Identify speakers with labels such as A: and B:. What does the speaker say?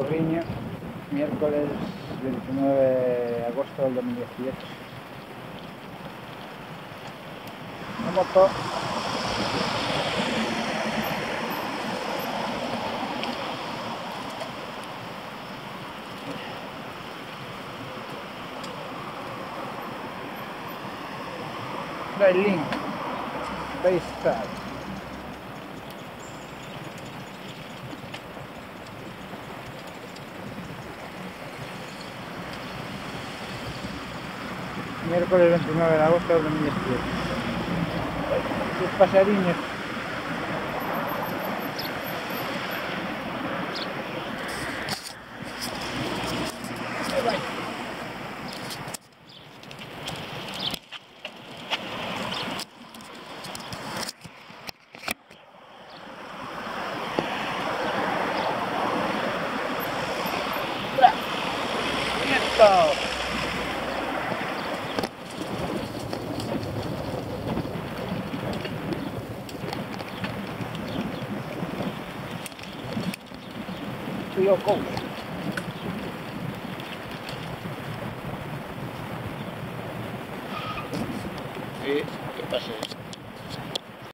A: Porriño, miércoles 29 de agosto del 2018. La moto. Link Baystar. Miércoles 29 de agosto del 2017. Los pasariños. ¡Quieto! Loco. Sí, ¿qué pasa?